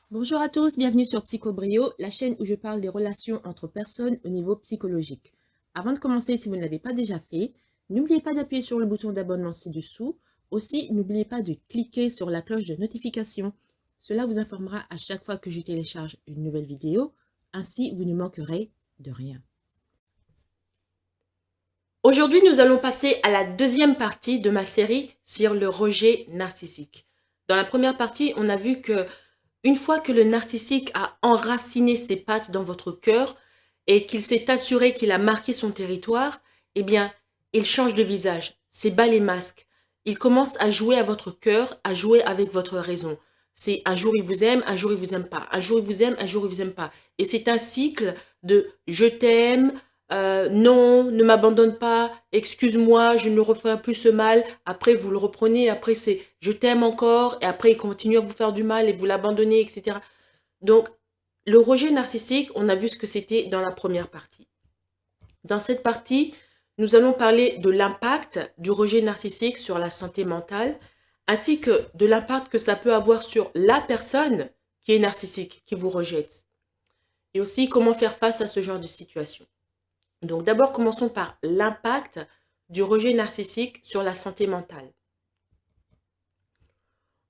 Bonjour à tous, bienvenue sur Psychobrio, la chaîne où je parle des relations entre personnes au niveau psychologique. Avant de commencer, si vous ne l'avez pas déjà fait, n'oubliez pas d'appuyer sur le bouton d'abonnement ci-dessous. Aussi, n'oubliez pas de cliquer sur la cloche de notification. Cela vous informera à chaque fois que je télécharge une nouvelle vidéo. Ainsi, vous ne manquerez de rien. Aujourd'hui, nous allons passer à la deuxième partie de ma série sur le rejet narcissique. Dans la première partie, on a vu que une fois que le narcissique a enraciné ses pattes dans votre cœur et qu'il s'est assuré qu'il a marqué son territoire, eh bien, il change de visage, c'est bas les masques. Il commence à jouer à votre cœur, à jouer avec votre raison. C'est un jour il vous aime, un jour il vous aime pas. Un jour il vous aime, un jour il vous aime pas. Et c'est un cycle de je t'aime, non, ne m'abandonne pas, excuse-moi, je ne referai plus ce mal. Après, vous le reprenez, après c'est je t'aime encore, et après il continue à vous faire du mal et vous l'abandonnez, etc. Donc, le rejet narcissique, on a vu ce que c'était dans la première partie. Dans cette partie, nous allons parler de l'impact du rejet narcissique sur la santé mentale, ainsi que de l'impact que ça peut avoir sur la personne qui est narcissique, qui vous rejette, et aussi comment faire face à ce genre de situation. Donc d'abord, commençons par l'impact du rejet narcissique sur la santé mentale.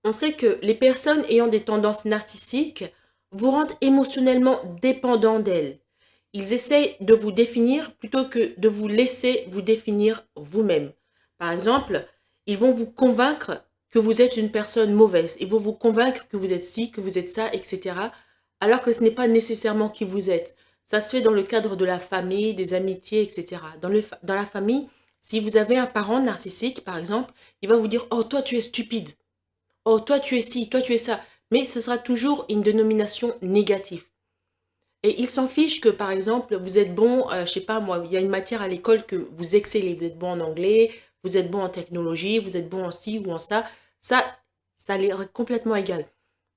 On sait que les personnes ayant des tendances narcissiques vous rendent émotionnellement dépendant d'elles. Ils essayent de vous définir plutôt que de vous laisser vous définir vous-même. Par exemple, ils vont vous convaincre que vous êtes une personne mauvaise. Ils vont vous convaincre que vous êtes ci, que vous êtes ça, etc. Alors que ce n'est pas nécessairement qui vous êtes. Ça se fait dans le cadre de la famille, des amitiés, etc. Dans la famille, si vous avez un parent narcissique, par exemple, il va vous dire « Oh, toi, tu es stupide ». Oh, toi tu es ci, toi tu es ça. Mais ce sera toujours une dénomination négative. Et il s'en fiche que, par exemple, vous êtes bon, je sais pas moi, il y a une matière à l'école que vous excellez. Vous êtes bon en anglais, vous êtes bon en technologie, vous êtes bon en ci ou en ça. Ça leur est complètement égal.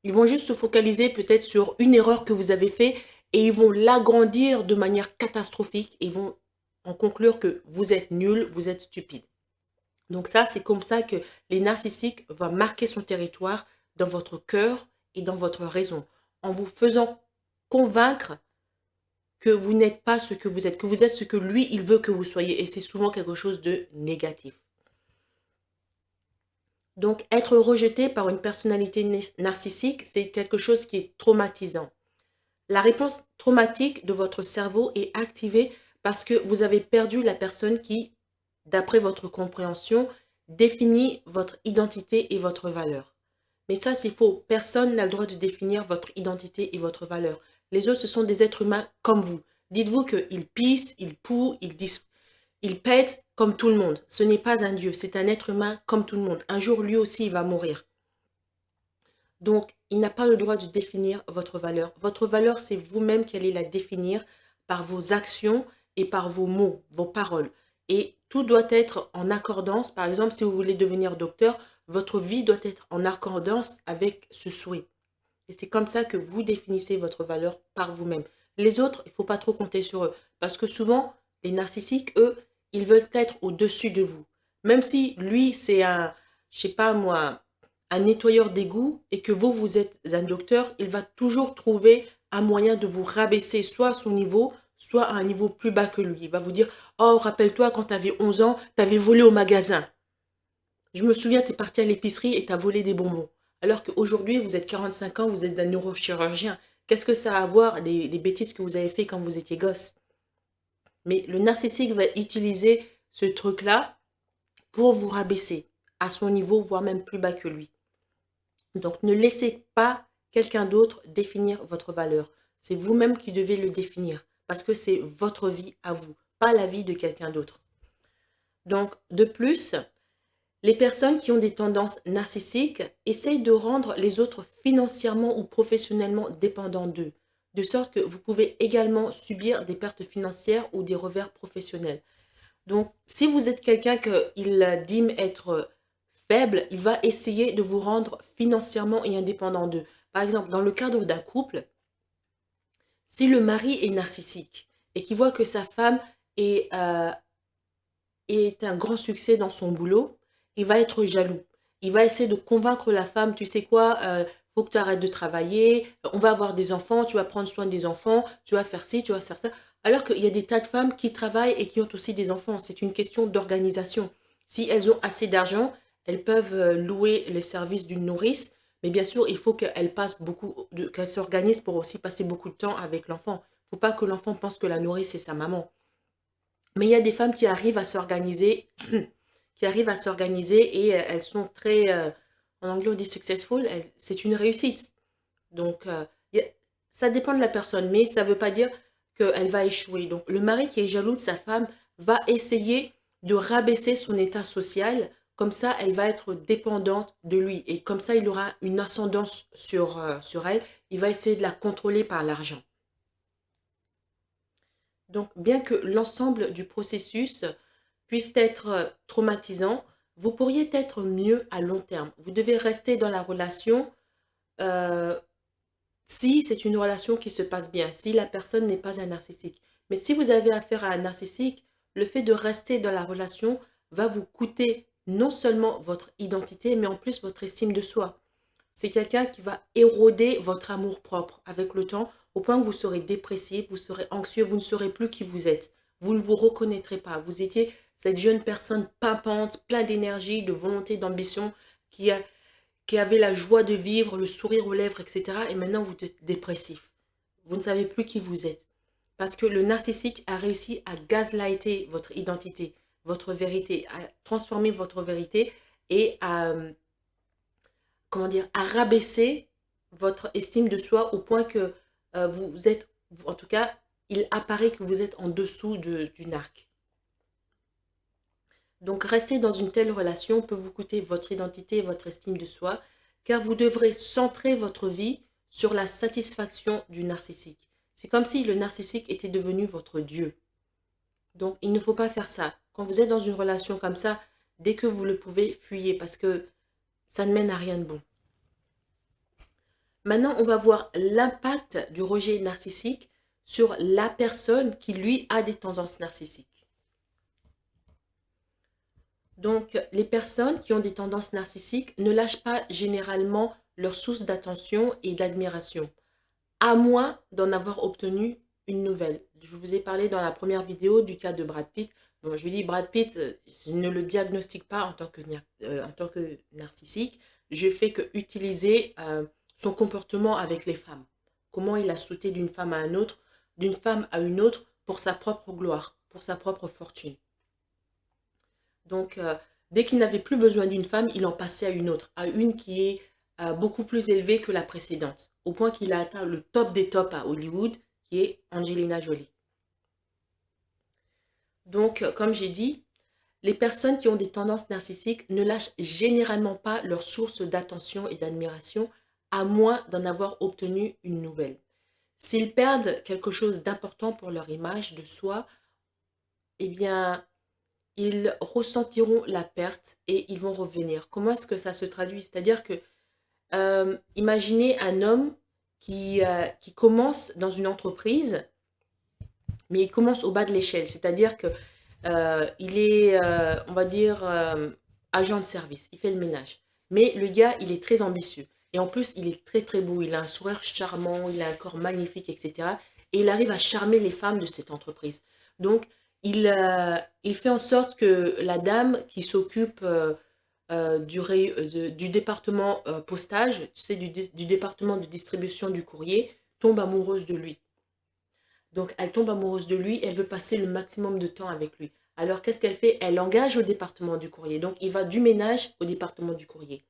Ils vont juste se focaliser peut-être sur une erreur que vous avez faite et ils vont l'agrandir de manière catastrophique. Et ils vont en conclure que vous êtes nul, vous êtes stupide. Donc ça, c'est comme ça que les narcissiques vont marquer son territoire dans votre cœur et dans votre raison, en vous faisant convaincre que vous n'êtes pas ce que vous êtes ce que lui, il veut que vous soyez. Et c'est souvent quelque chose de négatif. Donc, être rejeté par une personnalité narcissique, c'est quelque chose qui est traumatisant. La réponse traumatique de votre cerveau est activée parce que vous avez perdu la personne qui, d'après votre compréhension, définit votre identité et votre valeur. Mais ça, c'est faux. Personne n'a le droit de définir votre identité et votre valeur. Les autres, ce sont des êtres humains comme vous. Dites-vous qu'ils pissent, ils pouent, ils pètent comme tout le monde. Ce n'est pas un dieu, c'est un être humain comme tout le monde. Un jour, lui aussi, il va mourir. Donc, il n'a pas le droit de définir votre valeur. Votre valeur, c'est vous-même qui allez la définir par vos actions et par vos mots, vos paroles. Et tout doit être en accordance. Par exemple, si vous voulez devenir docteur, votre vie doit être en accordance avec ce souhait. Et c'est comme ça que vous définissez votre valeur par vous-même. Les autres, il ne faut pas trop compter sur eux. Parce que souvent, les narcissiques, eux, ils veulent être au-dessus de vous. Même si lui, c'est un, je sais pas moi, un nettoyeur d'égout et que vous, vous êtes un docteur, il va toujours trouver un moyen de vous rabaisser soit à son niveau, soit à un niveau plus bas que lui. Il va vous dire, oh, rappelle-toi, quand tu avais 11 ans, tu avais volé au magasin. Je me souviens, tu es parti à l'épicerie et tu as volé des bonbons. Alors qu'aujourd'hui, vous êtes 45 ans, vous êtes un neurochirurgien. Qu'est-ce que ça a à voir les bêtises que vous avez fait quand vous étiez gosse? Mais le narcissique va utiliser ce truc-là pour vous rabaisser à son niveau, voire même plus bas que lui. Donc, ne laissez pas quelqu'un d'autre définir votre valeur. C'est vous-même qui devez le définir parce que c'est votre vie à vous, pas la vie de quelqu'un d'autre. Donc, de plus, les personnes qui ont des tendances narcissiques essayent de rendre les autres financièrement ou professionnellement dépendants d'eux, de sorte que vous pouvez également subir des pertes financières ou des revers professionnels. Donc, si vous êtes quelqu'un qu'il dime être faible, il va essayer de vous rendre financièrement et indépendant d'eux. Par exemple, dans le cadre d'un couple, si le mari est narcissique et qu'il voit que sa femme est un grand succès dans son boulot, il va être jaloux. Il va essayer de convaincre la femme, tu sais quoi, faut que tu arrêtes de travailler, on va avoir des enfants, tu vas prendre soin des enfants, tu vas faire ci, tu vas faire ça. Alors qu'il y a des tas de femmes qui travaillent et qui ont aussi des enfants. C'est une question d'organisation. Si elles ont assez d'argent, elles peuvent louer les services d'une nourrice, mais bien sûr, il faut qu'elles s'organisent pour aussi passer beaucoup de temps avec l'enfant. Il ne faut pas que l'enfant pense que la nourrice, c'est sa maman. Mais il y a des femmes qui arrivent à s'organiser, qui arrivent à s'organiser et elles sont très, en anglais on dit successful, c'est une réussite. Donc, ça dépend de la personne, mais ça ne veut pas dire qu'elle va échouer. Donc, le mari qui est jaloux de sa femme va essayer de rabaisser son état social. Comme ça, elle va être dépendante de lui. Et comme ça, il aura une ascendance sur elle. Il va essayer de la contrôler par l'argent. Donc, bien que l'ensemble du processus puisse être traumatisant, vous pourriez être mieux à long terme. Vous devez rester dans la relation euh, si c'est une relation qui se passe bien, si la personne n'est pas un narcissique. Mais si vous avez affaire à un narcissique, le fait de rester dans la relation va vous coûter non seulement votre identité, mais en plus votre estime de soi. C'est quelqu'un qui va éroder votre amour-propre avec le temps, au point que vous serez dépressif, vous serez anxieux, vous ne saurez plus qui vous êtes. Vous ne vous reconnaîtrez pas. Vous étiez cette jeune personne pimpante, pleine d'énergie, de volonté, d'ambition, qui, a, qui avait la joie de vivre, le sourire aux lèvres, etc. Et maintenant, vous êtes dépressif. Vous ne savez plus qui vous êtes. Parce que le narcissique a réussi à gaslighter votre identité, votre vérité, à transformer votre vérité et à comment dire, à rabaisser votre estime de soi au point que vous êtes, en tout cas, il apparaît que vous êtes en dessous du narc. Donc, rester dans une telle relation peut vous coûter votre identité et votre estime de soi, car vous devrez centrer votre vie sur la satisfaction du narcissique. C'est comme si le narcissique était devenu votre Dieu. Donc, il ne faut pas faire ça. Quand vous êtes dans une relation comme ça, dès que vous le pouvez, fuyez parce que ça ne mène à rien de bon. Maintenant, on va voir l'impact du rejet narcissique sur la personne qui, lui, a des tendances narcissiques. Donc, les personnes qui ont des tendances narcissiques ne lâchent pas généralement leur source d'attention et d'admiration, à moins d'en avoir obtenu une nouvelle. Je vous ai parlé dans la première vidéo du cas de Brad Pitt. Bon, je lui dis, Brad Pitt, je ne le diagnostique pas en tant que narcissique. Je fais que utiliser son comportement avec les femmes. Comment il a sauté d'une femme à un autre, d'une femme à une autre pour sa propre gloire, pour sa propre fortune. Donc, dès qu'il n'avait plus besoin d'une femme, il en passait à une autre, à une qui est beaucoup plus élevée que la précédente, au point qu'il a atteint le top des tops à Hollywood, qui est Angelina Jolie. Donc, comme j'ai dit, les personnes qui ont des tendances narcissiques ne lâchent généralement pas leur source d'attention et d'admiration, à moins d'en avoir obtenu une nouvelle. S'ils perdent quelque chose d'important pour leur image de soi, eh bien, ils ressentiront la perte et ils vont revenir. Comment est-ce que ça se traduit? C'est-à-dire que, imaginez un homme qui commence dans une entreprise, mais il commence au bas de l'échelle. C'est-à-dire que il est, on va dire, agent de service. Il fait le ménage. Mais le gars, il est très ambitieux. Et en plus, il est très très beau. Il a un sourire charmant, il a un corps magnifique, etc. Et il arrive à charmer les femmes de cette entreprise. Donc, il fait en sorte que la dame qui s'occupe du département postage, tu sais, du département de distribution du courrier, tombe amoureuse de lui. Donc, elle tombe amoureuse de lui, elle veut passer le maximum de temps avec lui. Alors, qu'est-ce qu'elle fait? Elle l'engage au département du courrier. Donc, il va du ménage au département du courrier.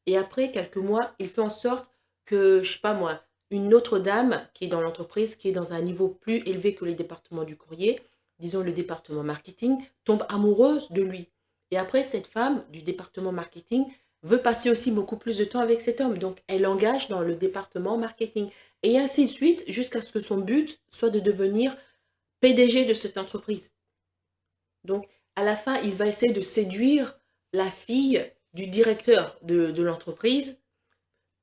Et après quelques mois, il fait en sorte que, je sais pas moi, une autre dame qui est dans l'entreprise, qui est dans un niveau plus élevé que les départements du courrier, disons le département marketing, tombe amoureuse de lui. Et après, cette femme du département marketing veut passer aussi beaucoup plus de temps avec cet homme. Donc, elle l'engage dans le département marketing. Et ainsi de suite, jusqu'à ce que son but soit de devenir PDG de cette entreprise. Donc, à la fin, il va essayer de séduire la fille du directeur de l'entreprise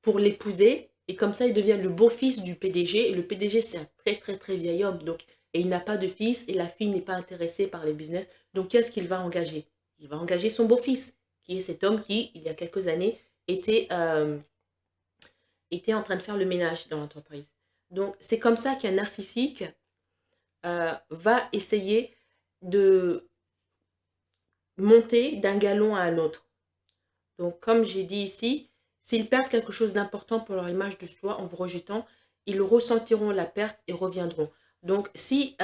pour l'épouser. Et comme ça, il devient le beau-fils du PDG. Et le PDG, c'est un très, très, très vieil homme. Donc, et il n'a pas de fils et la fille n'est pas intéressée par les business. Donc, qu'est-ce qu'il va engager? Il va engager son beau-fils, qui est cet homme qui, il y a quelques années, était était en train de faire le ménage dans l'entreprise. Donc, c'est comme ça qu'un narcissique va essayer de monter d'un galon à un autre. Donc, comme j'ai dit ici, s'ils perdent quelque chose d'important pour leur image de soi en vous rejetant, ils ressentiront la perte et reviendront. Donc, si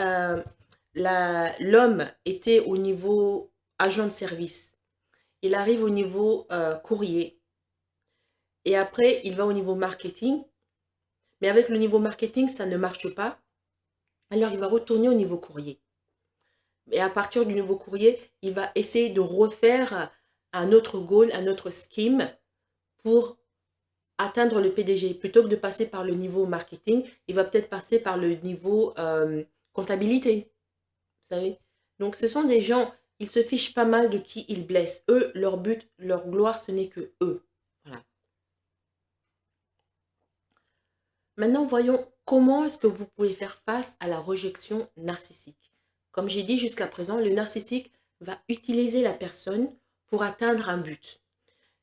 l'homme était au niveau agent de service, il arrive au niveau courrier, et après, il va au niveau marketing, mais avec le niveau marketing, ça ne marche pas, alors il va retourner au niveau courrier. Et à partir du nouveau courrier, il va essayer de refaire un autre goal, un autre scheme pour atteindre le PDG. Plutôt que de passer par le niveau marketing, il va peut-être passer par le niveau comptabilité. Vous savez? Donc ce sont des gens, ils se fichent pas mal de qui ils blessent. Eux, leur but, leur gloire, ce n'est que eux. Voilà. Maintenant, voyons comment est-ce que vous pouvez faire face à la rejection narcissique. Comme j'ai dit jusqu'à présent, le narcissique va utiliser la personne pour atteindre un but.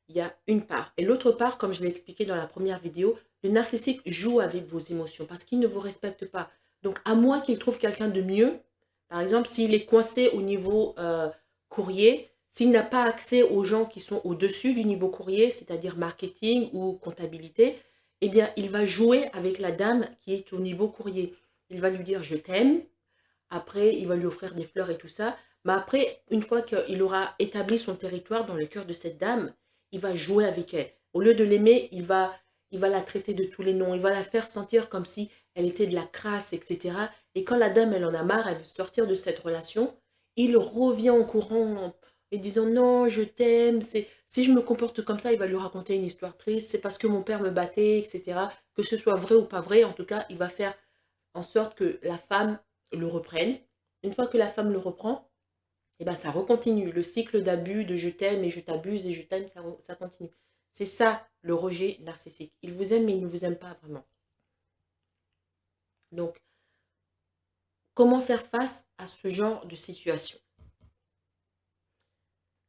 Il y a une part. Et l'autre part, comme je l'ai expliqué dans la première vidéo, le narcissique joue avec vos émotions parce qu'il ne vous respecte pas. Donc, à moins qu'il trouve quelqu'un de mieux, par exemple, s'il est coincé au niveau courrier, s'il n'a pas accès aux gens qui sont au-dessus du niveau courrier, c'est-à-dire marketing ou comptabilité, eh bien, il va jouer avec la dame qui est au niveau courrier. Il va lui dire « je t'aime ». Après, il va lui offrir des fleurs et tout ça. Mais après, une fois qu'il aura établi son territoire dans le cœur de cette dame, il va jouer avec elle. Au lieu de l'aimer, il va la traiter de tous les noms. Il va la faire sentir comme si elle était de la crasse, etc. Et quand la dame, elle en a marre, elle veut sortir de cette relation, il revient en courant et disant non, je t'aime. Si je me comporte comme ça, il va lui raconter une histoire triste. C'est parce que mon père me battait, etc. Que ce soit vrai ou pas vrai, en tout cas, il va faire en sorte que la femme le reprenne. Une fois que la femme le reprend, et ben ça recontinue. Le cycle d'abus, de je t'aime et je t'abuse et je t'aime, ça continue. C'est ça le rejet narcissique. Il vous aime mais il ne vous aime pas vraiment. Donc, comment faire face à ce genre de situation?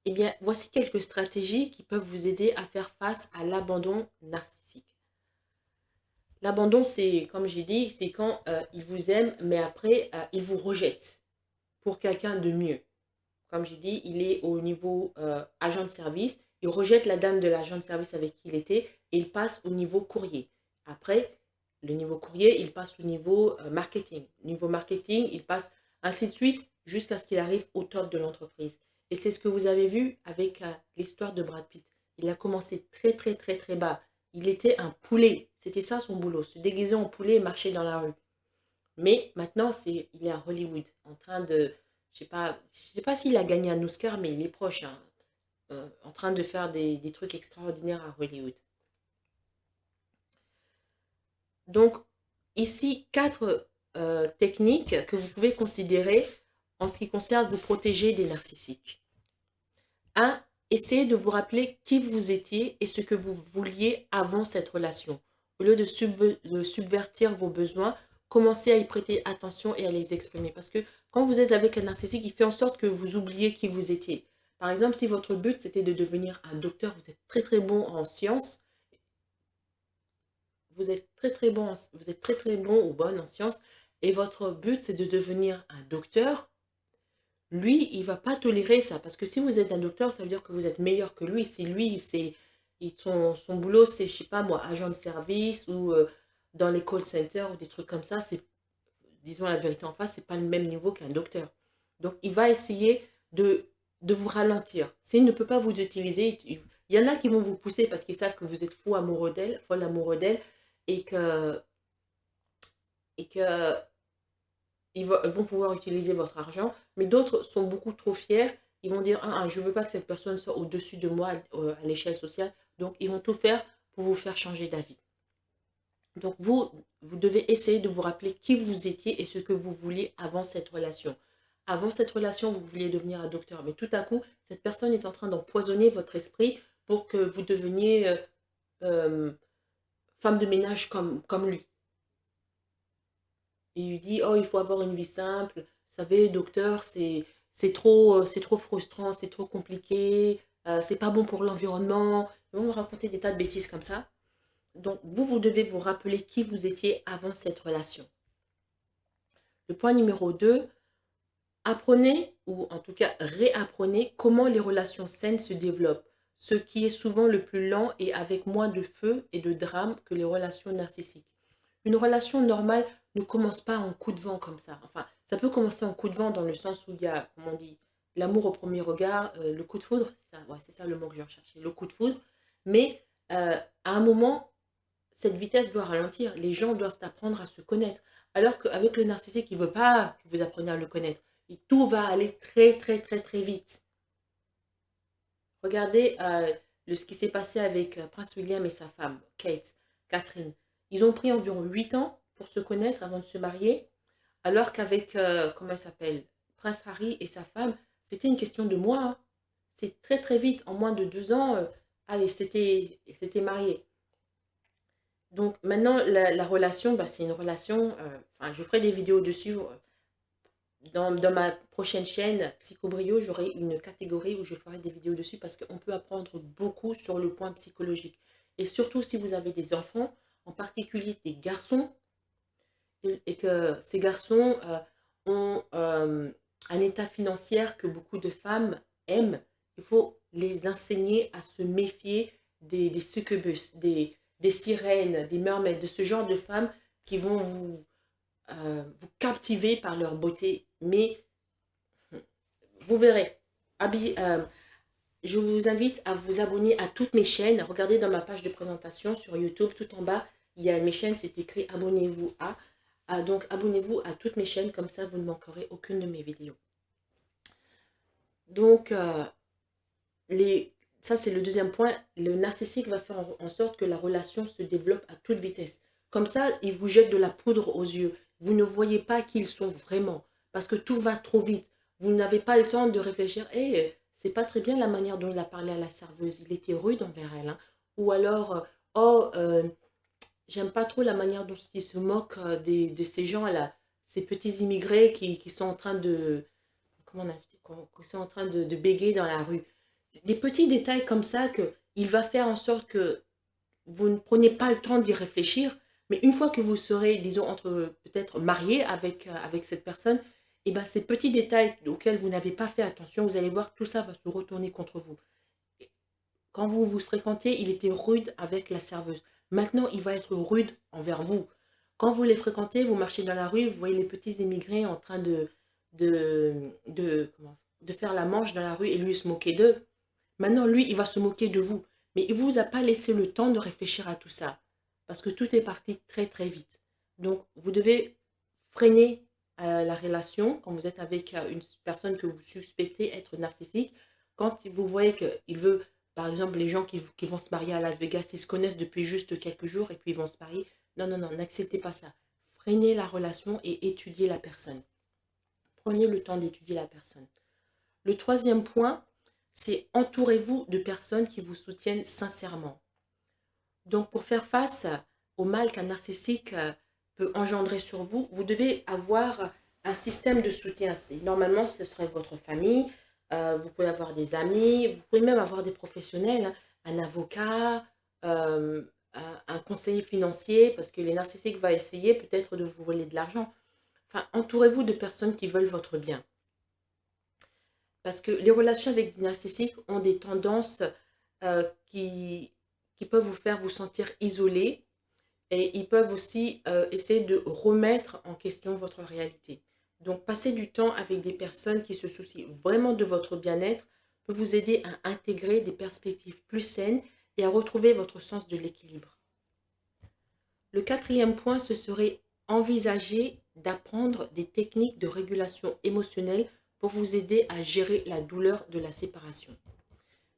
Eh bien, voici quelques stratégies qui peuvent vous aider à faire face à l'abandon narcissique. L'abandon, c'est, comme j'ai dit, c'est quand il vous aime, mais après, il vous rejette pour quelqu'un de mieux. Comme j'ai dit, il est au niveau agent de service. Il rejette la dame de l'agent de service avec qui il était et il passe au niveau courrier. Après, le niveau courrier, il passe au niveau marketing. Niveau marketing, il passe ainsi de suite jusqu'à ce qu'il arrive au top de l'entreprise. Et c'est ce que vous avez vu avec l'histoire de Brad Pitt. Il a commencé très très très très bas. Il était un poulet. C'était ça son boulot, se déguiser en poulet et marcher dans la rue. Mais maintenant, il est à Hollywood, en train de, je sais pas s'il a gagné un Oscar, mais il est proche, hein, en train de faire des trucs extraordinaires à Hollywood. Donc, ici, 4 techniques que vous pouvez considérer en ce qui concerne vous protéger des narcissiques. 1. Essayez de vous rappeler qui vous étiez et ce que vous vouliez avant cette relation. Au lieu de subvertir vos besoins, commencez à y prêter attention et à les exprimer. Parce que quand vous êtes avec un narcissique, il fait en sorte que vous oubliez qui vous étiez. Par exemple, si votre but c'était de devenir un docteur, vous êtes très très bon en sciences, vous êtes très très bon, vous êtes très très bon ou bonne en sciences, et votre but c'est de devenir un docteur, lui, il va pas tolérer ça. Parce que si vous êtes un docteur, ça veut dire que vous êtes meilleur que lui. Si lui, son boulot, c'est, je sais pas moi, agent de service ou dans les call centers ou des trucs comme ça, c'est, disons la vérité en face, c'est pas le même niveau qu'un docteur. Donc, il va essayer de vous ralentir. S'il ne peut pas vous utiliser, il y en a qui vont vous pousser parce qu'ils savent que vous êtes fou amoureux d'elle, folle amoureux d'elle, et que ils vont pouvoir utiliser votre argent, mais d'autres sont beaucoup trop fiers. Ils vont dire, je ne veux pas que cette personne soit au-dessus de moi à l'échelle sociale. Donc, ils vont tout faire pour vous faire changer d'avis. Donc, vous devez essayer de vous rappeler qui vous étiez et ce que vous vouliez avant cette relation. Avant cette relation, vous vouliez devenir un docteur, mais tout à coup, cette personne est en train d'empoisonner votre esprit pour que vous deveniez femme de ménage comme lui. Il lui dit, oh, il faut avoir une vie simple. Vous savez, docteur, c'est trop frustrant, c'est trop compliqué, c'est pas bon pour l'environnement. Ils vont me raconter des tas de bêtises comme ça. Donc, vous devez vous rappeler qui vous étiez avant cette relation. Le point numéro 2, apprenez, ou en tout cas réapprenez, comment les relations saines se développent, ce qui est souvent le plus lent et avec moins de feu et de drame que les relations narcissiques. Une relation normale ne commence pas en coup de vent comme ça. Enfin, ça peut commencer en coup de vent dans le sens où il y a, comment on dit, l'amour au premier regard, le coup de foudre, c'est ça, ouais, c'est ça le mot que je recherchais, le coup de foudre. Mais à un moment, cette vitesse doit ralentir. Les gens doivent apprendre à se connaître. Alors qu'avec le narcissique, il ne veut pas que vous appreniez à le connaître. Et tout va aller très, très, très, très vite. Regardez ce qui s'est passé avec Prince William et sa femme, Catherine. Ils ont pris environ 8 ans pour se connaître avant de se marier. Alors qu'avec, comment elle s'appelle, Prince Harry et sa femme, c'était une question de mois, hein. C'est très, très vite. En moins de 2 ans, allez, c'était marié. Donc maintenant, la relation, bah, c'est une relation, enfin, je ferai des vidéos dessus. Dans ma prochaine chaîne, Psychobrio, j'aurai une catégorie où je ferai des vidéos dessus parce qu'on peut apprendre beaucoup sur le point psychologique. Et surtout si vous avez des enfants, en particulier des garçons, et que ces garçons ont un état financier que beaucoup de femmes aiment, il faut les enseigner à se méfier des succubus, des sirènes, des mermaids, de ce genre de femmes qui vont vous captiver par leur beauté. Mais vous verrez, je vous invite à vous abonner à toutes mes chaînes. Regardez dans ma page de présentation sur YouTube, tout en bas, il y a mes chaînes, c'est écrit abonnez-vous à. Donc abonnez-vous à toutes mes chaînes, comme ça vous ne manquerez aucune de mes vidéos. Donc, ça c'est le deuxième point, le narcissique va faire en sorte que la relation se développe à toute vitesse. Comme ça, il vous jette de la poudre aux yeux. Vous ne voyez pas qui ils sont vraiment, parce que tout va trop vite. Vous n'avez pas le temps de réfléchir. Hey, c'est pas très bien la manière dont il a parlé à la serveuse. Il était rude envers elle, hein. Ou alors, oh, j'aime pas trop la manière dont il se moque de ces gens-là, ces petits immigrés qui sont en train de, comment on a dit, qui sont en train de bégayer dans la rue. Des petits détails comme ça que il va faire en sorte que vous ne preniez pas le temps d'y réfléchir, mais une fois que vous serez, disons, peut-être marié avec cette personne, et ben ces petits détails auxquels vous n'avez pas fait attention, vous allez voir, tout ça va se retourner contre vous. Quand vous vous fréquentez, il était rude avec la serveuse. Maintenant, il va être rude envers vous. Quand vous les fréquentez, vous marchez dans la rue, vous voyez les petits immigrés en train de faire la manche dans la rue et lui se moquer d'eux. Maintenant, lui, il va se moquer de vous. Mais il ne vous a pas laissé le temps de réfléchir à tout ça. Parce que tout est parti très, très vite. Donc, vous devez freiner la relation quand vous êtes avec une personne que vous suspectez être narcissique. Quand vous voyez qu'il veut, par exemple, les gens qui vont se marier à Las Vegas, ils se connaissent depuis juste quelques jours et puis ils vont se marier. Non, non, non, n'acceptez pas ça. Freinez la relation et étudiez la personne. Prenez le temps d'étudier la personne. Le troisième point, c'est entourez-vous de personnes qui vous soutiennent sincèrement. Donc, pour faire face au mal qu'un narcissique peut engendrer sur vous, vous devez avoir un système de soutien. Normalement, ce serait votre famille, vous pouvez avoir des amis, vous pouvez même avoir des professionnels, hein, un avocat, un conseiller financier, parce que les narcissiques vont essayer peut-être de vous voler de l'argent. Enfin, entourez-vous de personnes qui veulent votre bien. Parce que les relations avec des narcissiques ont des tendances euh, qui, qui peuvent vous faire vous sentir isolé et ils peuvent aussi essayer de remettre en question votre réalité. Donc, passer du temps avec des personnes qui se soucient vraiment de votre bien-être peut vous aider à intégrer des perspectives plus saines et à retrouver votre sens de l'équilibre. Le quatrième point, ce serait envisager d'apprendre des techniques de régulation émotionnelle pour vous aider à gérer la douleur de la séparation.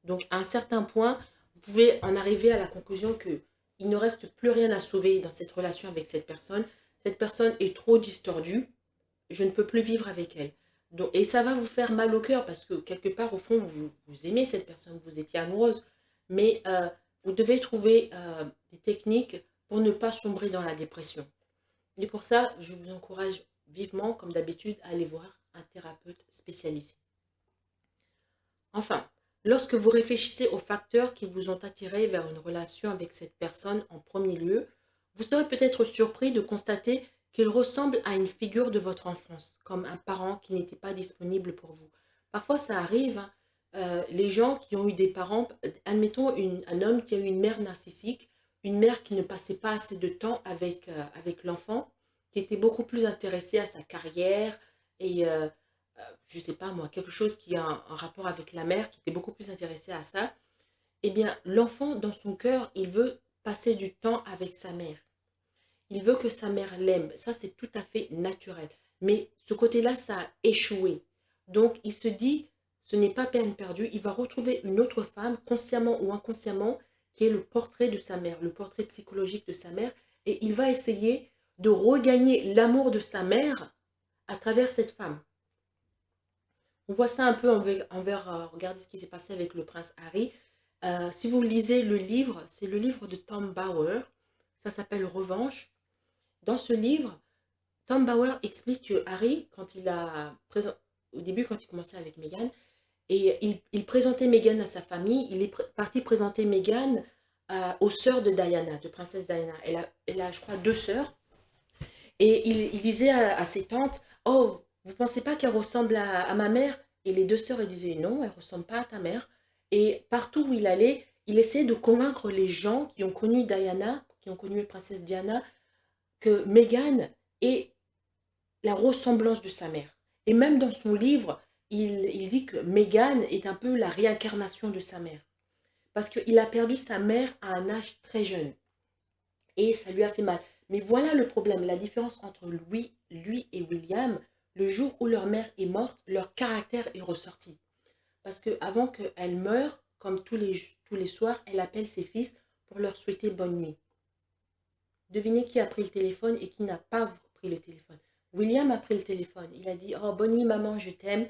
Donc, à un certain point, vous pouvez en arriver à la conclusion qu'il ne reste plus rien à sauver dans cette relation avec cette personne. Cette personne est trop distordue, je ne peux plus vivre avec elle. Donc, et ça va vous faire mal au cœur parce que quelque part, au fond, vous aimez cette personne, vous étiez amoureuse. Mais vous devez trouver des techniques pour ne pas sombrer dans la dépression. Et pour ça, je vous encourage vivement, comme d'habitude, à aller voir un thérapeute spécialisé. Enfin, Lorsque vous réfléchissez aux facteurs qui vous ont attiré vers une relation avec cette personne en premier lieu, vous serez peut-être surpris de constater qu'il ressemble à une figure de votre enfance, comme un parent qui n'était pas disponible pour vous. Parfois, ça arrive, hein, les gens qui ont eu des parents, admettons un homme qui a eu une mère narcissique, une mère qui ne passait pas assez de temps avec l'enfant, qui était beaucoup plus intéressée à sa carrière et je sais pas moi, quelque chose qui a un rapport avec la mère, qui était beaucoup plus intéressé à ça, eh bien, l'enfant, dans son cœur, il veut passer du temps avec sa mère. Il veut que sa mère l'aime. Ça, c'est tout à fait naturel. Mais ce côté-là, ça a échoué. Donc, il se dit, ce n'est pas peine perdue. Il va retrouver une autre femme, consciemment ou inconsciemment, qui est le portrait de sa mère, le portrait psychologique de sa mère. Et il va essayer de regagner l'amour de sa mère à travers cette femme. On voit ça un peu regardez ce qui s'est passé avec le prince Harry. Si vous lisez le livre, c'est le livre de Tom Bauer, ça s'appelle Revanche. Dans ce livre, Tom Bauer explique que Harry, au début quand il commençait avec Meghan, et il présentait Meghan à sa famille, il est parti présenter Meghan aux sœurs de Diana, de princesse Diana. Elle a, je crois, 2 sœurs. Et il disait à ses tantes, oh, vous pensez pas qu'elle ressemble à ma mère? Et les 2 sœurs, elles disaient, non, elle ressemble pas à ta mère. Et partout où il allait, il essayait de convaincre les gens qui ont connu Diana, qui ont connu la princesse Diana, que Meghan est la ressemblance de sa mère. Et même dans son livre, il dit que Meghan est un peu la réincarnation de sa mère. Parce qu'il a perdu sa mère à un âge très jeune. Et ça lui a fait mal. Mais voilà le problème, la différence entre lui et William, le jour où leur mère est morte, leur caractère est ressorti. Parce que avant qu'elle meure, comme tous les soirs, elle appelle ses fils pour leur souhaiter bonne nuit. Devinez qui a pris le téléphone et qui n'a pas pris le téléphone. William a pris le téléphone. Il a dit, oh, bonne nuit maman, je t'aime.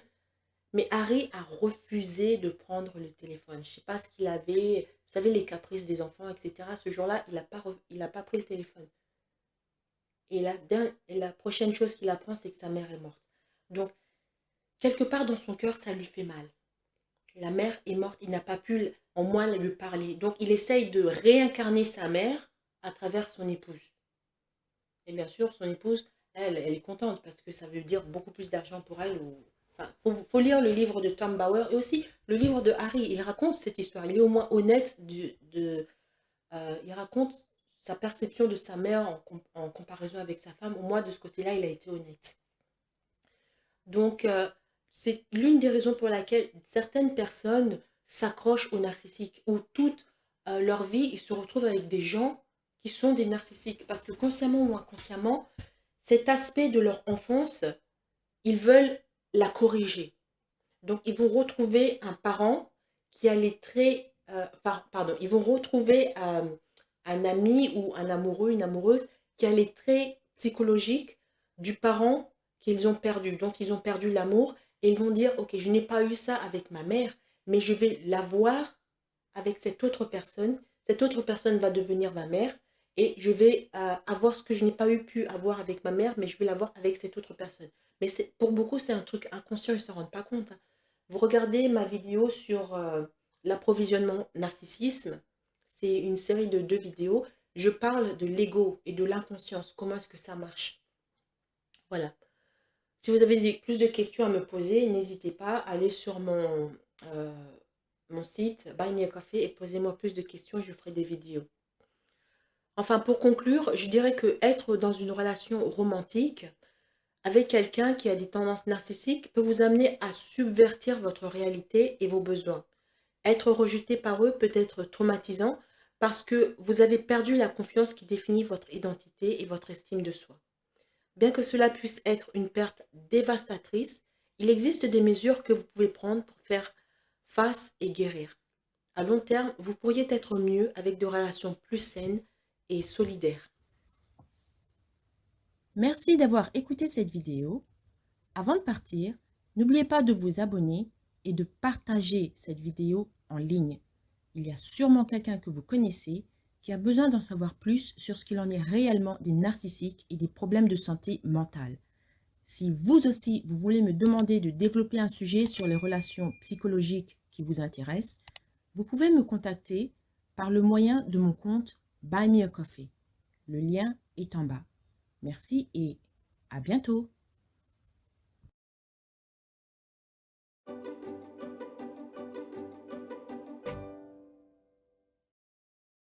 Mais Harry a refusé de prendre le téléphone. Je ne sais pas ce qu'il avait. Vous savez, les caprices des enfants, etc. Ce jour-là, il n'a pas pris le téléphone. Et la prochaine chose qu'il apprend, c'est que sa mère est morte. Donc, quelque part dans son cœur, ça lui fait mal. La mère est morte, il n'a pas pu en moins lui parler. Donc, il essaye de réincarner sa mère à travers son épouse. Et bien sûr, son épouse, elle est contente parce que ça veut dire beaucoup plus d'argent pour elle. Enfin, faut lire le livre de Tom Bauer et aussi le livre de Harry. Il raconte cette histoire. Il est au moins honnête il raconte sa perception de sa mère en comparaison avec sa femme. Au moins, de ce côté-là, il a été honnête. Donc, c'est l'une des raisons pour laquelle certaines personnes s'accrochent aux narcissiques, ou toute leur vie, ils se retrouvent avec des gens qui sont des narcissiques. Parce que consciemment ou inconsciemment, cet aspect de leur enfance, ils veulent la corriger. Donc, ils vont retrouver un parent qui a les traits, pardon, ils vont retrouver un ami ou un amoureux, une amoureuse qui a les traits psychologiques du parent qu'ils ont perdu, dont ils ont perdu l'amour, et ils vont dire, ok, je n'ai pas eu ça avec ma mère, mais je vais l'avoir avec cette autre personne. Cette autre personne va devenir ma mère, et je vais avoir ce que je n'ai pas pu avoir avec ma mère, mais je vais l'avoir avec cette autre personne. Mais pour beaucoup, c'est un truc inconscient, ils ne s'en rendent pas compte, hein. Vous regardez ma vidéo sur l'approvisionnement narcissisme, c'est une série de 2 vidéos. Je parle de l'ego et de l'inconscience, comment est-ce que ça marche. Voilà. Si vous avez plus de questions à me poser, n'hésitez pas à aller sur mon site Buy Me a Coffee et posez-moi plus de questions et je ferai des vidéos. Enfin, pour conclure, je dirais que être dans une relation romantique avec quelqu'un qui a des tendances narcissiques peut vous amener à subvertir votre réalité et vos besoins. Être rejeté par eux peut être traumatisant parce que vous avez perdu la confiance qui définit votre identité et votre estime de soi. Bien que cela puisse être une perte dévastatrice, il existe des mesures que vous pouvez prendre pour faire face et guérir. À long terme, vous pourriez être mieux avec des relations plus saines et solidaires. Merci d'avoir écouté cette vidéo. Avant de partir, n'oubliez pas de vous abonner et de partager cette vidéo en ligne. Il y a sûrement quelqu'un que vous connaissez qui a besoin d'en savoir plus sur ce qu'il en est réellement des narcissiques et des problèmes de santé mentale. Si vous aussi, vous voulez me demander de développer un sujet sur les relations psychologiques qui vous intéresse, vous pouvez me contacter par le moyen de mon compte Buy Me a Coffee. Le lien est en bas. Merci et à bientôt.